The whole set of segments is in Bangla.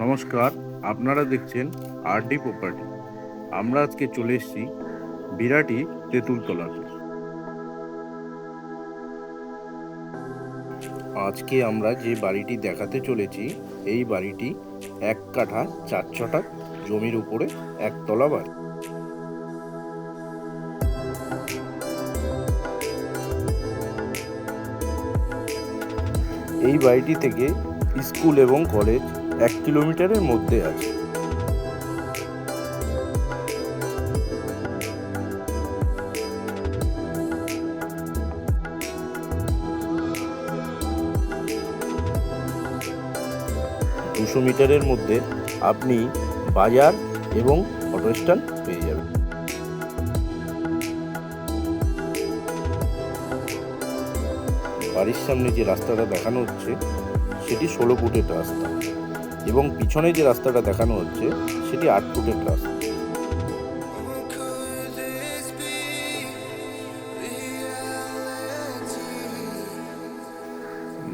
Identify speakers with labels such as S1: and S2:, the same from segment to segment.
S1: নমস্কার, আপনারা দেখছেন আরডি প্রপার্টি। আমরা আজকে চলে এসেছি বিরাটি তেঁতুলতলাতে। আজকে আমরা যে বাড়িটি দেখাতে চলেছি, এই বাড়িটি 1 কাঠা 4 ছটাক জমির উপরে একতলা বাড়ি। এই বাড়িটি থেকে স্কুল এবং কলেজ 1 কিলোমিটারের মধ্যে আছে। দুশো মিটারের মধ্যে আপনি বাজার এবং অটো স্ট্যান্ড পেয়ে যাবেন। বাড়ির সামনে যে রাস্তাটা দেখানো হচ্ছে সেটি 16 ফুটের রাস্তা এবং পিছনে যে রাস্তাটা দেখানো হচ্ছে সেটি 8 ফুটের রাস্তা।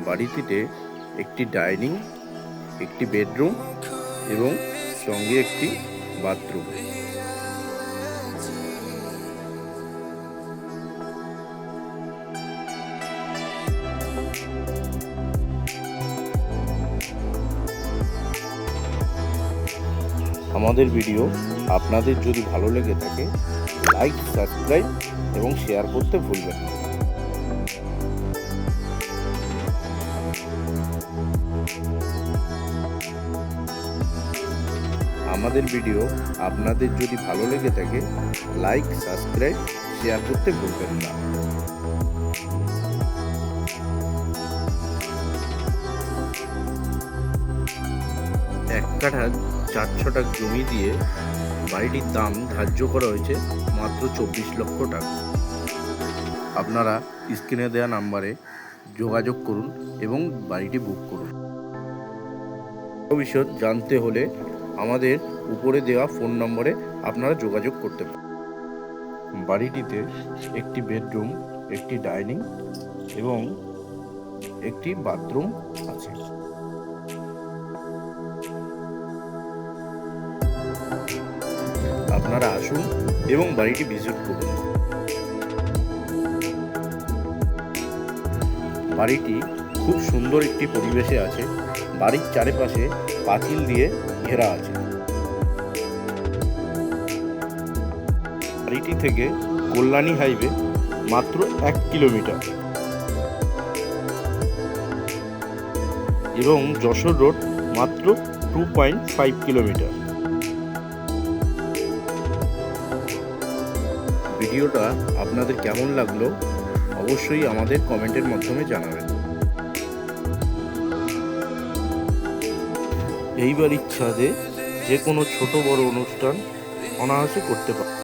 S1: বাড়িটিতে একটি ডাইনিং, একটি বেডরুম এবং সঙ্গে একটি বাথরুম। আমাদের ভিডিও আপনাদের যদি ভালো লেগে থাকে, লাইক, সাবস্ক্রাইব এবং শেয়ার করতে ভুলবেন না। আমাদের ভিডিও আপনাদের যদি ভালো লেগে থাকে, লাইক, সাবস্ক্রাইব, শেয়ার করতে ভুলবেন না। এক কাঠা 4 ছটাক জমি দিয়ে বাড়িটির দাম ধার্য করা হয়েছে মাত্র 24 লক্ষ টাকা। আপনারা স্ক্রিনে দেওয়া নাম্বারে যোগাযোগ করুন এবং বাড়িটি বুক করুন। ভবিষ্যৎ জানতে হলে আমাদের উপরে দেওয়া ফোন নম্বরে আপনারা যোগাযোগ করতে পারেন। বাড়িটিতে একটি বেডরুম, একটি ডাইনিং এবং একটি বাথরুম আছে। আপনারা আসুন এবং বাড়িটি ভিজিট করুন। বাড়িটি খুব সুন্দর একটি পরিবেশে আছে। বাড়ির চারিপাশে পাঁচিল দিয়ে ঘেরা আছে। বাড়িটি থেকে কল্যাণী হাইওয়ে মাত্র 1 কিলোমিটার এবং যশোর রোড মাত্র 2.5 কিলোমিটার। ভিডিওটা আপনাদের কেমন লাগলো অবশ্যই আমাদের কমেন্টের মাধ্যমে জানাবেন। এই বাড়ির ছাদে যে কোনো ছোট বড় অনুষ্ঠান অনায়াসে করতে পারে।